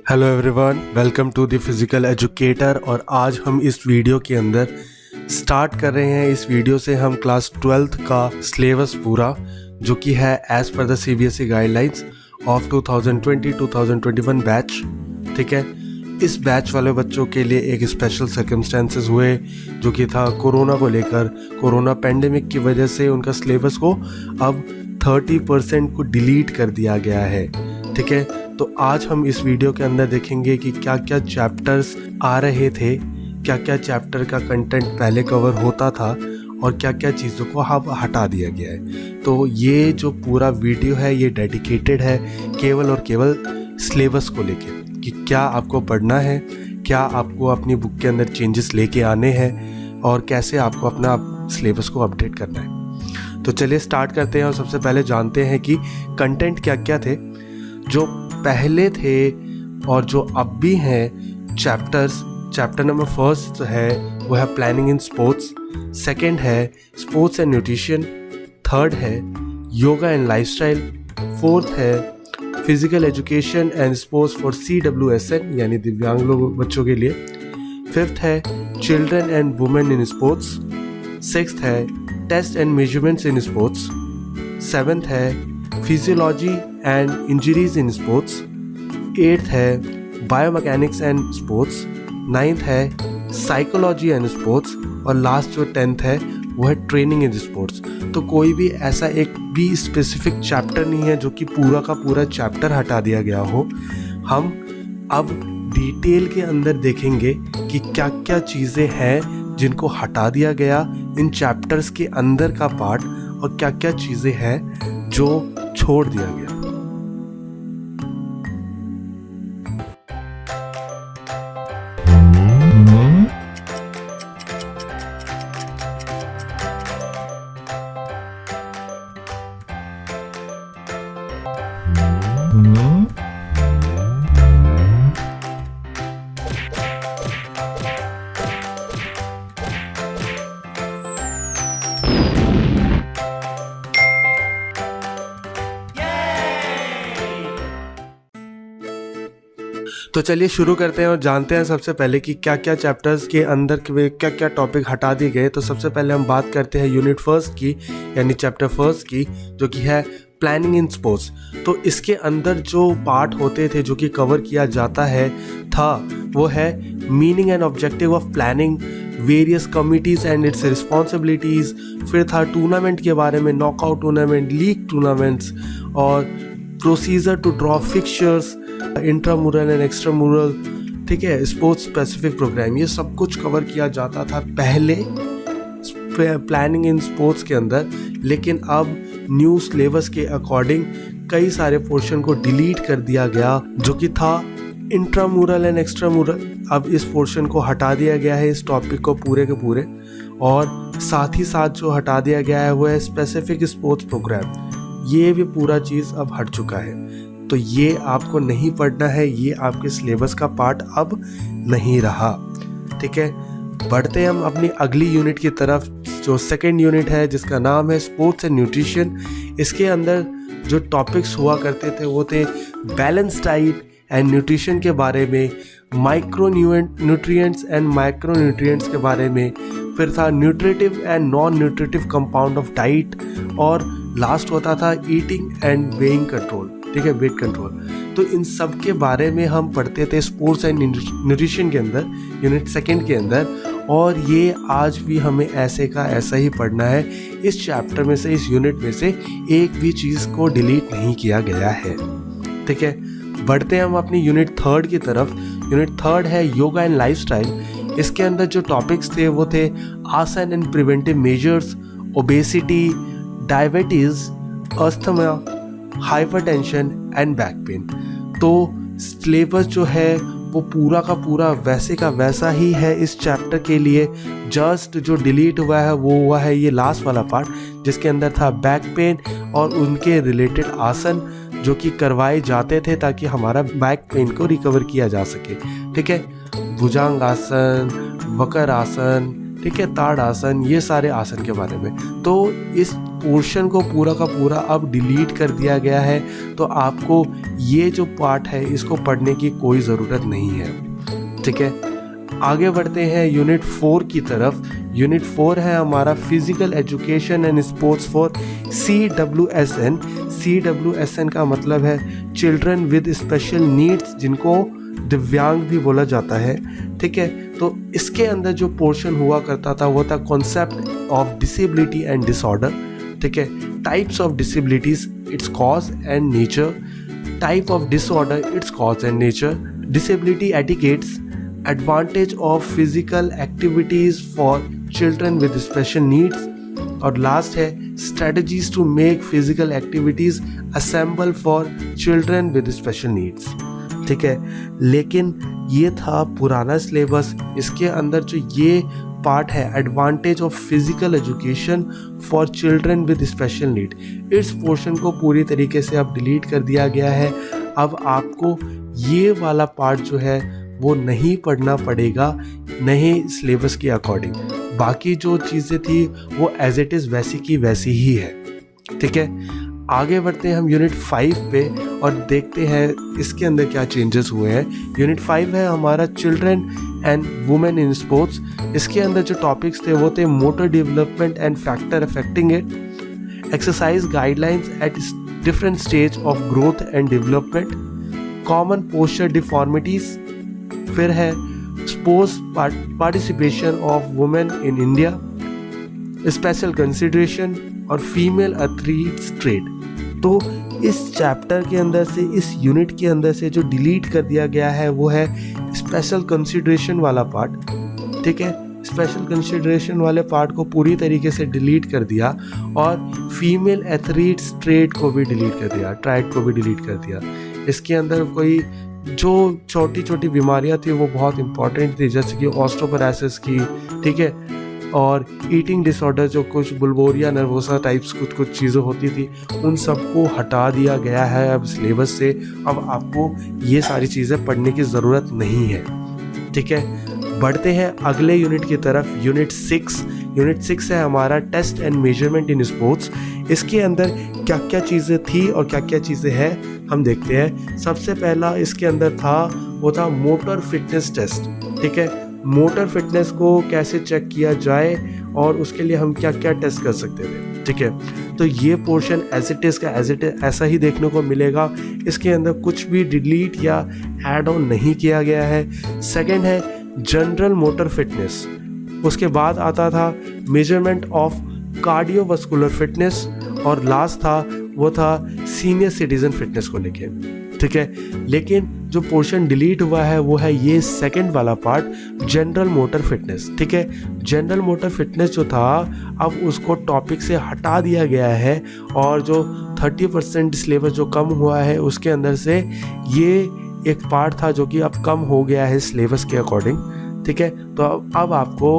Hello everyone, welcome to the physical educator. और आज हम इस वीडियो के अंदर स्टार्ट कर रहे हैं। इस वीडियो से हम क्लास 12th का सिलेबस पूरा, जो कि है as per the CBSE guidelines of 2020-2021 batch, ठीक है। इस बैच वाले बच्चों के लिए एक स्पेशल सर्कमस्टेंसेस हुए, जो कि था कोरोना को लेकर। कोरोना पेंडेमिक की वजह से उनका सिलेबस को अब 30% को डिलीट कर दिया गया है, ठीक है। तो आज हम इस वीडियो के अंदर देखेंगे कि क्या क्या चैप्टर्स आ रहे थे, क्या क्या चैप्टर का कंटेंट पहले कवर होता था और क्या क्या चीज़ों को अब हटा दिया गया है। तो ये जो पूरा वीडियो है ये डेडिकेटेड है केवल और केवल सिलेबस को लेके, कि क्या आपको पढ़ना है, क्या आपको अपनी बुक के अंदर चेंजेस लेके आने हैं और कैसे आपको अपना सिलेबस को अपडेट करना है। तो चलिए स्टार्ट करते हैं और सबसे पहले जानते हैं कि कंटेंट क्या क्या थे जो पहले थे और जो अब भी हैं चैप्टर्स। चैप्टर नंबर फर्स्ट है वो है प्लानिंग इन स्पोर्ट्स, सेकंड है स्पोर्ट्स एंड न्यूट्रिशन, थर्ड है योगा एंड लाइफस्टाइल, फोर्थ है physical education and sports for CWSN यानी दिव्यांग लोग बच्चों के लिए, फिफ्थ है children and women in sports, sixth है test and measurements in sports, seventh है physiology and injuries in sports, eighth है बायोमैकेनिक्स एंड स्पोर्ट्स, नाइन्थ है साइकोलॉजी एंड स्पोर्ट्स और लास्ट जो 10th है वो है ट्रेनिंग इन स्पोर्ट्स। तो कोई भी ऐसा एक भी स्पेसिफिक चैप्टर नहीं है जो कि पूरा का पूरा चैप्टर हटा दिया गया हो। हम अब डिटेल के अंदर देखेंगे कि क्या क्या चीज़ें हैं जिनको हटा दिया गया इन चैप्टर्स के अंदर का पार्ट, और क्या क्या चीज़ें हैं जो छोड़ दिया गया। तो चलिए शुरू करते हैं और जानते हैं सबसे पहले कि क्या क्या चैप्टर्स के अंदर क्या क्या टॉपिक हटा दिए गए। तो सबसे पहले हम बात करते हैं यूनिट फर्स्ट की, यानी चैप्टर फर्स्ट की, जो कि है प्लानिंग इन स्पोर्ट्स। तो इसके अंदर जो पार्ट होते थे जो कि कवर किया जाता है था वो है meaning and objective of planning, various committees and its responsibilities. फिर था टूर्नामेंट के बारे में, नॉकआउट टूर्नामेंट, लीग टूर्नामेंट्स और procedure to draw fixtures, intramural and extramural, ठीक है, स्पोर्ट्स स्पेसिफिक प्रोग्राम। ये सब कुछ कवर किया जाता था पहले प्लानिंग इन स्पोर्ट्स के अंदर, लेकिन अब न्यू सिलेबस के अकॉर्डिंग कई सारे पोर्शन को डिलीट कर दिया गया, जो कि था इंट्रामुरल एंड एक्स्ट्रामुरल। अब इस पोर्शन को हटा दिया गया है, इस टॉपिक को पूरे के पूरे, और साथ ही साथ जो हटा दिया गया है वो है स्पेसिफिक स्पोर्ट्स प्रोग्राम। ये भी पूरा चीज़ अब हट चुका है, तो ये आपको नहीं पढ़ना है, ये आपके सिलेबस का पार्ट अब नहीं रहा, ठीक है। बढ़ते हम अपनी अगली यूनिट की तरफ, जो सेकंड यूनिट है जिसका नाम है स्पोर्ट्स एंड न्यूट्रिशन। इसके अंदर जो टॉपिक्स हुआ करते थे वो थे बैलेंस डाइट एंड न्यूट्रिशन के बारे में, micro nutrients and micro nutrients के बारे में, फिर था nutritive and non nutritive compound of diet, और लास्ट होता था ईटिंग एंड वेइंग कंट्रोल, ठीक है, वेट कंट्रोल। तो इन सब के बारे में हम पढ़ते थे स्पोर्ट्स एंड न्यूट्रिशन के अंदर, यूनिट सेकंड के अंदर, और ये आज भी हमें ऐसे का ऐसा ही पढ़ना है। इस चैप्टर में से, इस यूनिट में से एक भी चीज़ को डिलीट नहीं किया गया है, ठीक है। बढ़ते हैं हम अपनी यूनिट थर्ड की तरफ। यूनिट थर्ड है योगा एंड लाइफस्टाइल। इसके अंदर जो टॉपिक्स थे वो थे आसन and preventive measures, obesity, diabetes, asthma, hypertension and back pain. तो सिलेबस जो है वो पूरा का पूरा वैसे का वैसा ही है इस चैप्टर के लिए। जस्ट जो डिलीट हुआ है वो हुआ है ये लास्ट वाला पार्ट, जिसके अंदर था बैक पेन और उनके रिलेटेड आसन जो कि करवाए जाते थे ताकि हमारा बैक पेन को रिकवर किया जा सके, ठीक है। भुजंग आसन, वक्र आसन, ठीक है, ताड़ आसन, ये सारे आसन के बारे में। तो इस पोर्शन को पूरा का पूरा अब डिलीट कर दिया गया है, तो आपको ये जो पार्ट है इसको पढ़ने की कोई ज़रूरत नहीं है। ठीक है, आगे बढ़ते हैं यूनिट 4 की तरफ। यूनिट 4 है हमारा physical education and sports for CWSN। CWSN का मतलब है चिल्ड्रन विद स्पेशल नीड्स, जिनको दिव्यांग भी बोला जाता है। ठीक है, तो इसके अंदर जो पोर्शन हुआ करता था वो था concept of disability and disorder. ठीक है, types of disabilities, its cause and nature, type of disorder, its cause and nature, disability etiquettes, advantage of physical activities for children with special needs, और last है strategies to make physical activities assemble for children with special needs. ठीक है, लेकिन ये था पुराना syllabus. इसके अंदर जो ये पार्ट है advantage of physical education for children with special need, इस पोर्शन को पूरी तरीके से अब डिलीट कर दिया गया है। अब आपको ये वाला पार्ट जो है वो नहीं पढ़ना पड़ेगा नए सिलेबस के अकॉर्डिंग। बाकी जो चीज़ें थी वो एज इट इज़ वैसी की वैसी ही है। ठीक है, आगे बढ़ते हैं हम यूनिट 5 पे और देखते हैं इसके अंदर क्या चेंजेस हुए हैं। यूनिट 5 है हमारा children and women in sports. इसके अंदर जो टॉपिक्स थे वो थे motor development and factor affecting it, exercise guidelines at different stage of growth and development, common posture deformities, फिर है sports participation of women in India, special consideration और female athletes trade. तो इस चैप्टर के अंदर से, इस यूनिट के अंदर से जो डिलीट कर दिया गया है वो है स्पेशल कंसिडरेशन वाला पार्ट। ठीक है, स्पेशल कंसिडरेशन वाले पार्ट को पूरी तरीके से डिलीट कर दिया और फीमेल एथलीट्स ट्रेड को भी डिलीट कर दिया, ट्राइड को भी डिलीट कर दिया। इसके अंदर कोई जो छोटी छोटी बीमारियां थी वो बहुत इंपॉर्टेंट थी, जैसे कि ऑस्टियोपोरोसिस की, ठीक है, और ईटिंग डिसऑर्डर, जो कुछ बुल्गोरिया नर्वोसा टाइप्स कुछ चीज़ें होती थी, उन सबको हटा दिया गया है अब सिलेबस से। अब आपको ये सारी चीज़ें पढ़ने की ज़रूरत नहीं है। ठीक है, बढ़ते हैं अगले यूनिट की तरफ। यूनिट 6। यूनिट 6 है हमारा test and measurement in sports. इसके अंदर क्या क्या चीज़ें थी और क्या क्या चीज़ें हैं हम देखते हैं। सबसे पहला इसके अंदर था वो था मोटर फिटनेस टेस्ट। ठीक है, मोटर फिटनेस को कैसे चेक किया जाए और उसके लिए हम क्या क्या टेस्ट कर सकते थे। ठीक है, तो ये पोर्शन एज इट इज़ का एज इट इज़ ऐसा ही देखने को मिलेगा। इसके अंदर कुछ भी डिलीट या ऐड ऑन नहीं किया गया है। सेकंड है जनरल मोटर फिटनेस। उसके बाद आता था मेजरमेंट ऑफ कार्डियोवास्कुलर फिटनेस, और लास्ट था वो था सीनियर सिटीजन फिटनेस को लेके। ठीक है, लेकिन जो पोर्शन डिलीट हुआ है वो है ये सेकंड वाला पार्ट, जनरल मोटर फिटनेस। ठीक है, जनरल मोटर फिटनेस जो था अब उसको टॉपिक से हटा दिया गया है, और जो 30% सिलेबस जो कम हुआ है उसके अंदर से ये एक पार्ट था जो कि अब कम हो गया है सिलेबस के अकॉर्डिंग। ठीक है, तो अब आपको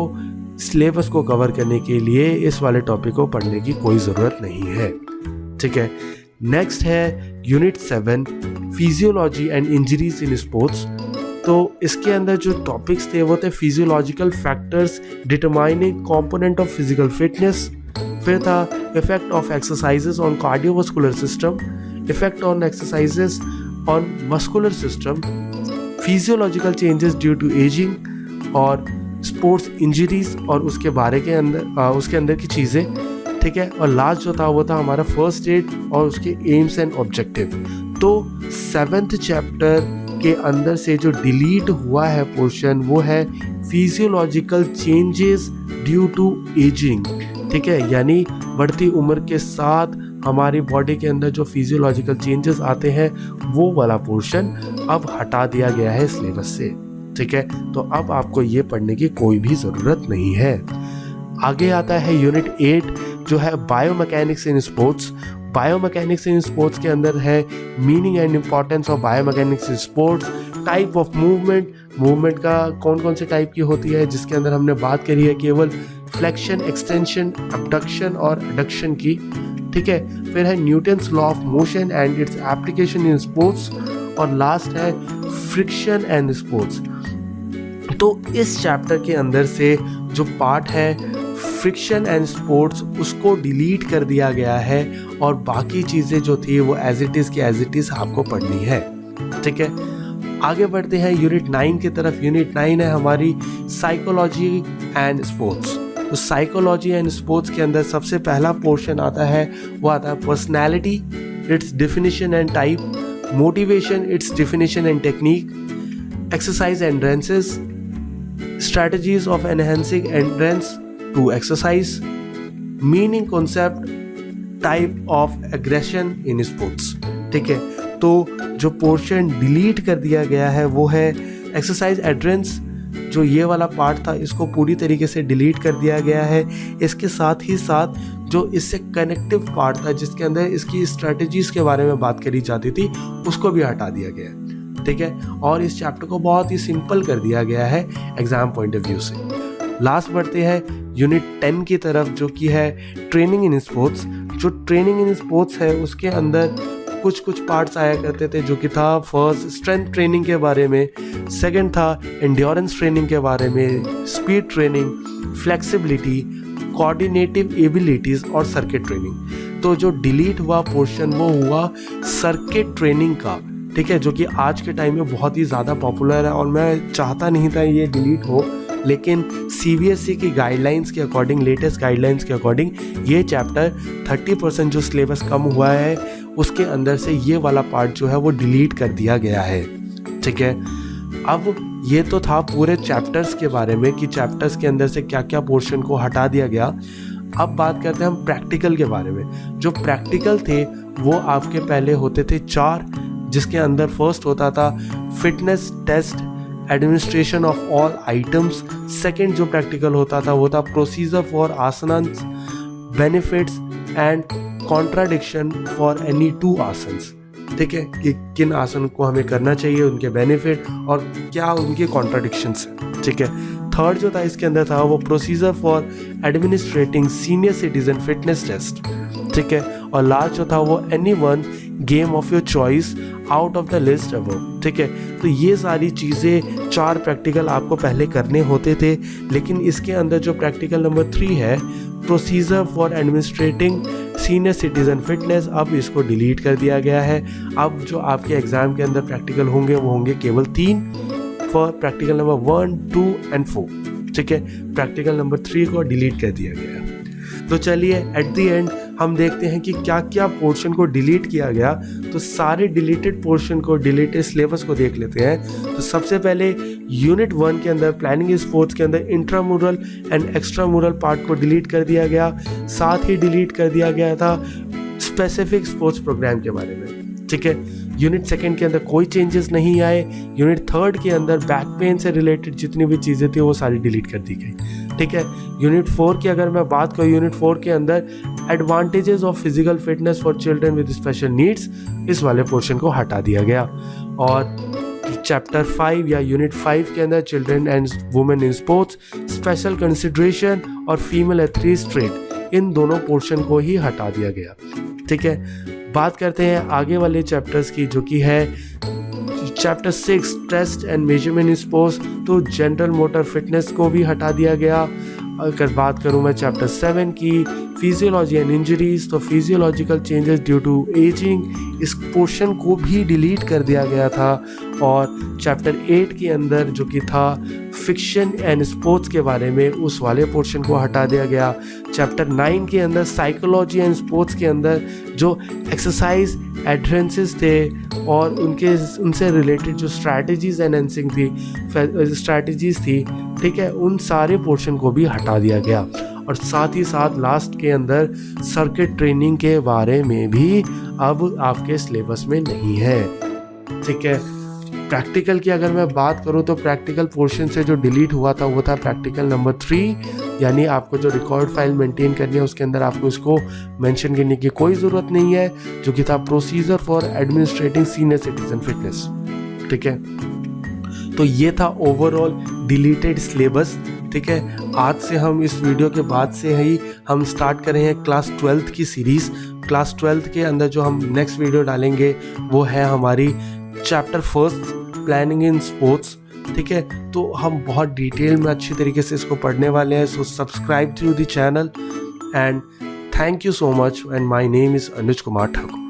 सिलेबस को कवर करने के लिए इस वाले टॉपिक को पढ़ने की कोई ज़रूरत नहीं है। ठीक है, नेक्स्ट है unit 7 physiology and injuries in sports. तो इसके अंदर जो टॉपिक्स थे वो थे physiological factors determining component of physical fitness, फिर था effect of exercises on cardiovascular system, effect on exercises on muscular system, physiological changes due to ageing और स्पोर्ट्स इंजरीज और उसके बारे के अंदर उसके अंदर की चीज़ें। ठीक है, और लास्ट जो था वो था हमारा फर्स्ट एड और उसके एम्स एंड ऑब्जेक्टिव। तो 7th चैप्टर के अंदर से जो डिलीट हुआ है पोर्शन वो है physiological changes due to ageing. ठीक है, यानी बढ़ती उम्र के साथ हमारी बॉडी के अंदर जो फिजियोलॉजिकल चेंजेस आते हैं वो वाला पोर्शन अब हटा दिया गया है सिलेबस से। ठीक है, तो अब आपको ये पढ़ने की कोई भी ज़रूरत नहीं है। आगे आता है यूनिट 8 जो है biomechanics in sports. Biomechanics in sports के अंदर है meaning and importance of biomechanics in sports, type of movement, movement का कौन कौन से टाइप की होती है, जिसके अंदर हमने बात करी है केवल फ्लेक्शन, एक्सटेंशन, अबडक्शन और एडक्शन की। ठीक है, फिर है Newton's law of motion and its application in sports, और लास्ट है फ्रिक्शन एंड स्पोर्ट्स। तो इस चैप्टर के अंदर से जो पार्ट है फिक्शन एंड स्पोर्ट्स उसको डिलीट कर दिया गया है और बाकी चीज़ें जो थी वो एज इट इज़ की एज इट इज़ आपको पढ़नी है। ठीक है, आगे बढ़ते हैं यूनिट 9 की तरफ। यूनिट 9 है हमारी साइकोलॉजी एंड स्पोर्ट्स। तो साइकोलॉजी एंड स्पोर्ट्स के अंदर सबसे पहला पोर्शन आता है, वो आता है personality, its definition and type, motivation, its definition and technique, exercise endurances, strategies of enhancing endurance to exercise, meaning concept, type of aggression in sports। ठीक है, तो जो पोर्शन डिलीट कर दिया गया है वो है एक्सरसाइज एंड्रेंस। जो ये वाला पार्ट था इसको पूरी तरीके से डिलीट कर दिया गया है। इसके साथ ही साथ जो इससे कनेक्टिव पार्ट था जिसके अंदर इसकी स्ट्रेटजीज के बारे में बात करी जाती थी उसको भी हटा दिया गया है। ठीक है, और इस चैप्टर को बहुत ही सिंपल कर दिया गया है एग्जाम पॉइंट ऑफ व्यू से। लास्ट बढ़ते हैं यूनिट 10 की तरफ जो कि है ट्रेनिंग इन स्पोर्ट्स। जो ट्रेनिंग इन स्पोर्ट्स है उसके अंदर कुछ पार्ट्स आया करते थे, जो कि था फर्स्ट स्ट्रेंथ ट्रेनिंग के बारे में, सेकंड था एंड्योरेंस ट्रेनिंग के बारे में, speed training, flexibility, coordinative abilities और सर्किट ट्रेनिंग। तो जो डिलीट हुआ पोर्शन वो हुआ सर्किट ट्रेनिंग का। ठीक है, जो कि आज के टाइम में बहुत ही ज़्यादा पॉपुलर है और मैं चाहता नहीं था ये डिलीट हो, लेकिन CBSE की गाइडलाइंस के अकॉर्डिंग, लेटेस्ट गाइडलाइंस के अकॉर्डिंग ये चैप्टर 30% जो सिलेबस कम हुआ है उसके अंदर से ये वाला पार्ट जो है वो डिलीट कर दिया गया है। ठीक है, अब ये तो था पूरे चैप्टर्स के बारे में कि चैप्टर्स के अंदर से क्या क्या पोर्शन को हटा दिया गया। अब बात करते हैं हम प्रैक्टिकल के बारे में। जो प्रैक्टिकल थे वो आपके पहले होते थे 4, जिसके अंदर फर्स्ट होता था fitness test, administration of all items. Second जो प्रैक्टिकल होता था वो था procedure for asanas, benefits and contradiction for any 2 asanas. ठीक है, कि किन आसन को हमें करना चाहिए, उनके बेनिफिट और क्या उनके कॉन्ट्राडिक्शंस हैं। ठीक है, थर्ड जो था इसके अंदर था वो procedure for administering senior citizen fitness test. ठीक है, और लास्ट जो था वो any one game of your choice out of the list above. ठीक है, तो ये सारी चीज़ें 4 प्रैक्टिकल आपको पहले करने होते थे, लेकिन इसके अंदर जो प्रैक्टिकल नंबर 3 है procedure for administering senior citizen fitness, अब इसको डिलीट कर दिया गया है। अब जो आपके एग्जाम के अंदर प्रैक्टिकल होंगे वो होंगे केवल 3 फॉर प्रैक्टिकल नंबर 1, 2 एंड 4। ठीक है, प्रैक्टिकल नंबर 3 को डिलीट कर दिया गया है। तो चलिए एट द एंड हम देखते हैं कि क्या क्या पोर्शन को डिलीट किया गया। तो सारे डिलीटेड पोर्शन को, डिलीटेड सिलेबस को देख लेते हैं। तो सबसे पहले यूनिट 1 के अंदर प्लानिंग स्पोर्ट्स के अंदर इंट्रामुरल एंड एक्स्ट्रामुरल पार्ट को डिलीट कर दिया गया। साथ ही डिलीट कर दिया गया था स्पेसिफिक स्पोर्ट्स प्रोग्राम के बारे में। ठीक है, यूनिट 2 के अंदर कोई चेंजेस नहीं आए। यूनिट 3 के अंदर बैक पेन से रिलेटेड जितनी भी चीज़ें थी वो सारी डिलीट कर दी गई। ठीक है, यूनिट 4 की अगर मैं बात करूँ, यूनिट 4 के अंदर advantages of physical fitness for children with special needs, इस वाले पोर्शन को हटा दिया गया। और चैप्टर 5 या यूनिट 5 के अंदर children and women in sports, special consideration और फीमेल एथलीट्स ट्रेड, इन दोनों पोर्शन को ही हटा दिया गया। ठीक है, बात करते हैं आगे वाले चैप्टर्स की, जो कि है chapter 6 test and measurement in sports. तो जनरल मोटर फिटनेस को भी हटा दिया गया। अगर बात करूं मैं चैप्टर 7 की फिजियोलॉजी एंड इंजरीज, तो physiological changes due to ageing, इस पोर्शन को भी डिलीट कर दिया गया था। और चैप्टर 8 के अंदर जो कि था फिक्शन एंड स्पोर्ट्स के बारे में, उस वाले पोर्शन को हटा दिया गया। चैप्टर 9 के अंदर साइकोलॉजी एंड स्पोर्ट्स के अंदर जो एक्सरसाइज एडरेंसेस थे और उनसे रिलेटेड जो स्ट्रैटेजीज एनहेंसिंग थी, स्ट्रैटेजीज थी, ठीक है, उन सारे पोर्शन को भी हटा दिया गया। और साथ ही साथ लास्ट के अंदर सर्किट ट्रेनिंग के बारे में भी अब आपके सिलेबस में नहीं है। ठीक है, प्रैक्टिकल की अगर मैं बात करूं तो प्रैक्टिकल पोर्शन से जो डिलीट हुआ था वो था प्रैक्टिकल नंबर 3, यानी आपको जो रिकॉर्ड फाइल मेंटेन करनी है उसके अंदर आपको इसको मेंशन करने की कोई ज़रूरत नहीं है, जो कि था procedure for administering senior citizen fitness. ठीक है, तो ये था ओवरऑल डिलीटेड सिलेबस। ठीक है, आज से हम इस वीडियो के बाद से ही हम स्टार्ट कर रहे हैं क्लास 12th की सीरीज़। क्लास 12th के अंदर जो हम नेक्स्ट वीडियो डालेंगे वो है हमारी चैप्टर 1 प्लानिंग इन स्पोर्ट्स। ठीक है, तो हम बहुत डिटेल में अच्छी तरीके से इसको पढ़ने वाले हैं। So subscribe to the channel and thank you so much and my name is Anuj Kumar Thakur.